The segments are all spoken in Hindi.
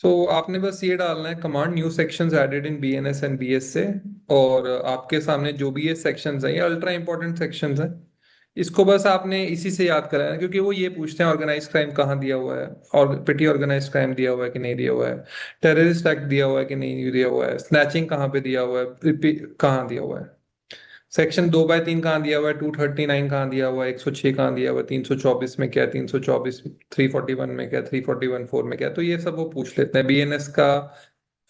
आपने बस ये डालना है command new sections added in BNS and BS से। और आपके सामने जो भी ये सेक्शंस हैं, ये अल्ट्रा इंपॉर्टेंट सेक्शंस हैं। इसको बस आपने इसी से याद कराना है, क्योंकि वो ये पूछते हैं ऑर्गेनाइज क्राइम कहाँ दिया हुआ है, और पिटी ऑर्गेनाइज क्राइम दिया हुआ है कि नहीं दिया हुआ है, टेररिस्ट एक्ट दिया हुआ है कि नहीं दिया हुआ है, स्नैचिंग कहाँ पे दिया हुआ है, कहाँ दिया हुआ है, सेक्शन 2/3 कहाँ दिया हुआ है, 239 कहाँ दिया हुआ है, 106 कहाँ दिया हुआ है, 324 में क्या है, 324 341 में क्या है, 341 4 में क्या है। तो ये सब वो पूछ लेते हैं बीएनएस का।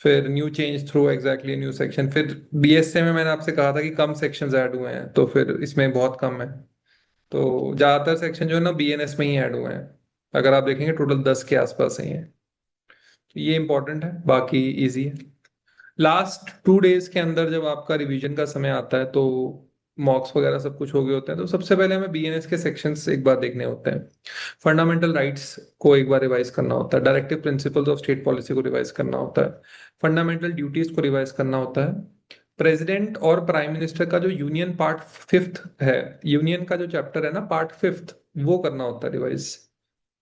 फिर new change through exactly new section. फिर बीएसए में मैंने आपसे कहा था कि कम सेक्शंस ऐड हुए हैं, तो फिर इसमें बहुत कम है। तो ज्यादातर सेक्शन जो है ना बीएनएस में ही ऐड हुए हैं। अगर आप देखेंगे टोटल 10 के आसपास ही है। तो ये इंपॉर्टेंट है, बाकी इजी है। लास्ट 2 डेज के अंदर जब आपका रिवीजन का समय आता है, तो मॉक्स वगैरह सब कुछ हो गए होते हैं, तो सबसे पहले हमें बीएनएस के सेक्शंस एक बार देखने होते हैं। फंडामेंटल राइट्स को एक बार रिवाइज करना होता है, directive principles of state policy को रिवाइज करना होता है, फंडामेंटल ड्यूटीज को रिवाइज करना होता है। प्रेसिडेंट और प्राइम मिनिस्टर का जो यूनियन पार्ट फिफ्थ है, यूनियन का जो चैप्टर है ना पार्ट फिफ्थ, वो करना होता है रिवाइज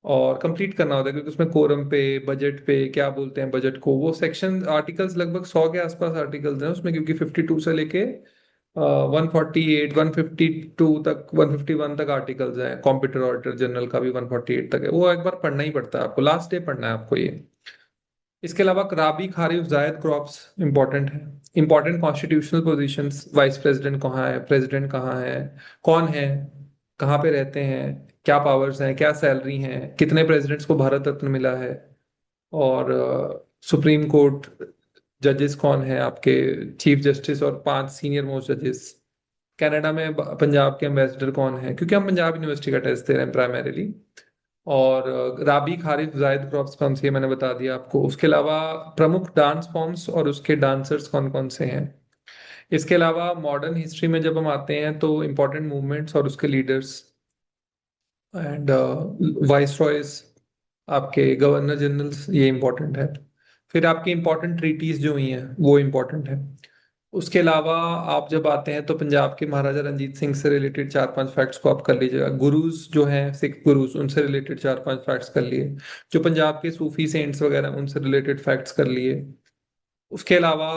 और कंप्लीट करना होता है, क्योंकि उसमें कोरम पे, बजट पे क्या बोलते हैं बजट को, वो सेक्शन आर्टिकल्स लगभग 100 के आसपास आर्टिकल्स हैं उसमें, क्योंकि 52 से लेके 148 152 तक 151 तक आर्टिकल्स हैं। कॉम्पिटिटर ऑडिटर जनरल का भी 148 तक है, वो एक बार पढ़ना ही पड़ता है आपको, लास्ट डे पढ़ना है आपको ये। इसके अलावा राबी खारिफ जायद क्रॉप्स इंपॉर्टेंट है। Important constitutional positions, vice president कहाँ है, प्रेसिडेंट कहाँ है, कौन है, कहाँ पे रहते हैं, क्या पावर्स हैं, क्या सैलरी हैं, कितने प्रेसिडेंट्स को भारत रत्न मिला है, और सुप्रीम कोर्ट जजेस कौन है आपके, चीफ जस्टिस और 5 सीनियर मोस्ट जजेस। कनाडा में पंजाब के एम्बेसडर कौन है, क्योंकि हम पंजाब यूनिवर्सिटी का टेस्ट दे रहे हैं प्राइमरीली। और राबी खारिफ जायद क्रॉप्स कौन सी है मैंने बता दिया आपको। उसके अलावा प्रमुख डांस फॉर्म्स और उसके डांसर्स कौन कौन से हैं। इसके अलावा मॉडर्न हिस्ट्री में जब हम आते हैं तो इम्पोर्टेंट मूवमेंट्स और उसके लीडर्स एंड वाइस रॉयज, आपके गवर्नर जनरल्स, ये इंपॉर्टेंट है। फिर आपकी इंपॉर्टेंट ट्रीटीज जो हुई हैं वो इंपॉर्टेंट है। उसके अलावा आप जब आते हैं तो पंजाब के महाराजा रंजीत सिंह से रिलेटेड 4-5 फैक्ट्स को आप कर लीजिएगा। गुरुज जो हैं, सिख गुरुज, उनसे रिलेटेड 4-5 फैक्ट्स कर लिए। जो पंजाब के सूफी सेंट्स वगैरह उनसे रिलेटेड फैक्ट्स कर लिए। उसके अलावा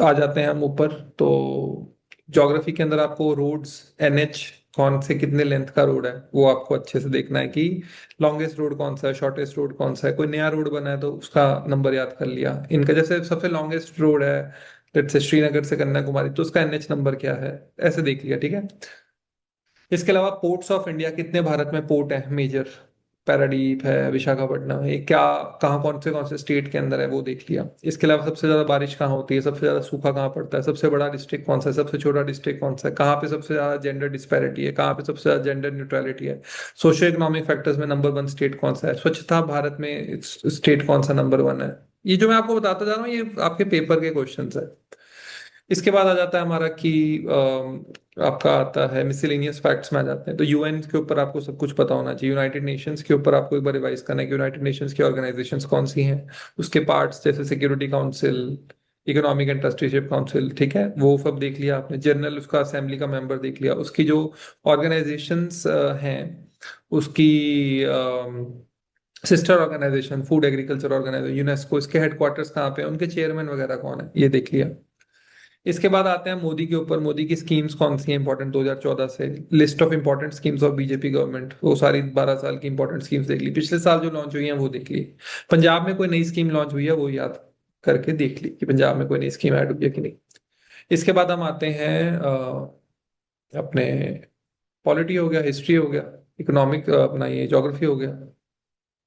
आ जाते हैं हम ऊपर, तो ज्योग्राफी के अंदर आपको रोड्स, एनएच, कौन से कितने लेंथ का रोड है वो आपको अच्छे से देखना है, कि लॉन्गेस्ट रोड कौन सा है, शॉर्टेस्ट रोड कौन सा है। कोई नया रोड बना है तो उसका नंबर याद कर लिया। इनका जैसे सबसे लॉन्गेस्ट रोड है लेट्स से श्रीनगर से कन्याकुमारी, तो उसका एनएच नंबर क्या है, ऐसे देख लिया, ठीक है। इसके अलावा पोर्ट्स ऑफ इंडिया, कितने भारत में पोर्ट है मेजर, पैराडीप है, विशाखापट्टनम है, ये क्या, कहाँ, कौन से स्टेट के अंदर है, वो देख लिया। इसके अलावा सबसे ज्यादा बारिश कहाँ होती है, सबसे ज्यादा सूखा कहाँ पड़ता है, सबसे बड़ा डिस्ट्रिक्ट कौन सा है, सबसे छोटा डिस्ट्रिक्ट कौन सा है, कहाँ पे सबसे ज्यादा जेंडर डिस्पैरिटी है, कहाँ पे सबसे ज्यादा जेंडर न्यूट्रलिटी है, सोशियो इकोनॉमिक फैक्टर्स में नंबर 1 स्टेट कौन सा है, स्वच्छता भारत में स्टेट कौन सा नंबर 1 है। ये जो मैं आपको बताता जा रहा हूँ ये आपके पेपर के क्वेश्चन है। इसके बाद आ जाता है हमारा कि आपका आता है मिसलेनियस फैक्ट्स में आ जाते हैं। तो यूएन के ऊपर आपको सब कुछ पता होना चाहिए, यूनाइटेड नेशंस के ऊपर आपको एक बार रिवाइज करना है कि यूनाइटेड नेशंस की ऑर्गेनाइजेशंस कौन सी हैं, उसके पार्ट्स जैसे security council, economic and trusteeship council, ठीक है, वो सब देख लिया आपने। जनरल उसका असेंबली का मेंबर देख लिया। उसकी जो ऑर्गेनाइजेशंस हैं, उसकी sister organisation, food agriculture organisation, UNESCO, इसके हेडक्वार्टर्स कहाँ पे हैं, उनके चेयरमैन वगैरह कौन है, ये देख लिया। इसके बाद आते हैं मोदी के ऊपर। मोदी की स्कीम्स कौन सी हैं इंपॉर्टेंट 2014 से, list of important schemes of BJP government, वो सारी 12 साल की इंपॉर्टेंट स्कीम्स देख ली। पिछले साल जो लॉन्च हुई हैं वो देख ली। पंजाब में कोई नई स्कीम लॉन्च हुई है वो याद करके देख ली कि पंजाब में कोई नई स्कीम ऐड हुई है कि नहीं। इसके बाद हम आते हैं अपने पॉलिटी हो गया, हिस्ट्री हो गया, इकोनॉमिक अपना ये ज्योग्राफी हो गया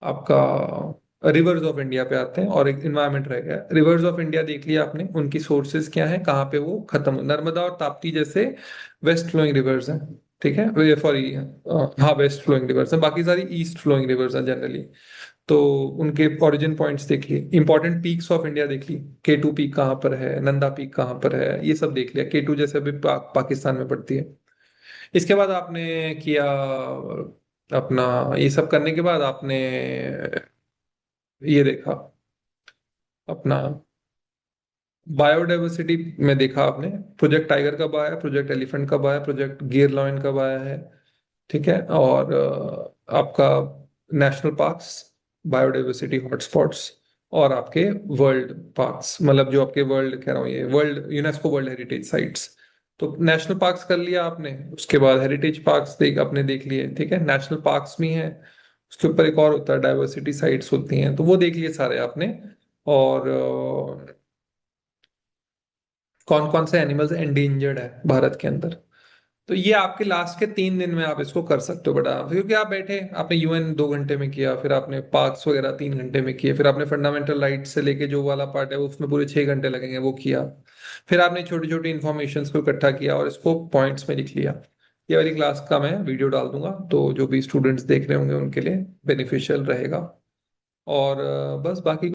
आपका। रिवर्स ऑफ इंडिया पे आते हैं और एक इन्वायरमेंट रह गया। रिवर्स ऑफ इंडिया देख लिया आपने, उनकी सोर्सेज क्या है, कहाँ पे वो खत्म, नर्मदा और ताप्ती जैसे वेस्ट फ्लोइंग रिवर्स हैं, ठीक है, सॉरी, हाँ वेस्ट फ्लोइंग रिवर्स हैं, बाकी सारी ईस्ट फ्लोइंग रिवर्स हैं जनरली। तो उनके ओरिजिन पॉइंट्स देखिए। इंपॉर्टेंट पीक्स ऑफ इंडिया देख ली, केटू पीक कहाँ पर है, नंदा पीक कहाँ पर है, ये सब देख लिया। केटू जैसे अभी पाकिस्तान में पड़ती है। इसके बाद आपने किया अपना, ये सब करने के बाद आपने ये देखा अपना बायोडाइवर्सिटी में, देखा आपने प्रोजेक्ट टाइगर कब आया, प्रोजेक्ट एलिफेंट कब आया, प्रोजेक्ट गिर लॉयन कब आया है, ठीक है। और आपका नेशनल पार्क्स, बायोडाइवर्सिटी हॉटस्पॉट्स, और आपके वर्ल्ड पार्क्स, मतलब जो आपके वर्ल्ड कह रहा हूँ, ये world UNESCO world heritage sites. तो नेशनल पार्क्स कर लिया आपने, उसके बाद हेरिटेज पार्क्स आपने देख लिए, ठीक है, नेशनल पार्क्स भी हैं। उसके ऊपर एक और होता है, डाइवर्सिटी साइट्स होती हैं, तो वो देख लिए सारे आपने। और कौन कौन से एनिमल्स एंडेंजर्ड है भारत के अंदर। तो ये आपके लास्ट के 3 दिन में आप इसको कर सकते हो बेटा, क्योंकि आप बैठे, आपने यूएन 2 घंटे में किया, फिर आपने पार्क्स वगैरह 3 घंटे में किए, फिर आपने फंडामेंटल राइट से लेके जो वाला पार्ट है उसमें पूरे 6 घंटे लगेंगे वो किया। फिर आपने छोटी छोटी इन्फॉर्मेशन को इकट्ठा किया और इसको पॉइंट्स में लिख लिया। ये वाली क्लास का मैं वीडियो डाल दूंगा, तो जो भी स्टूडेंट्स देख रहे होंगे उनके लिए बेनिफिशियल रहेगा। और बस बाकी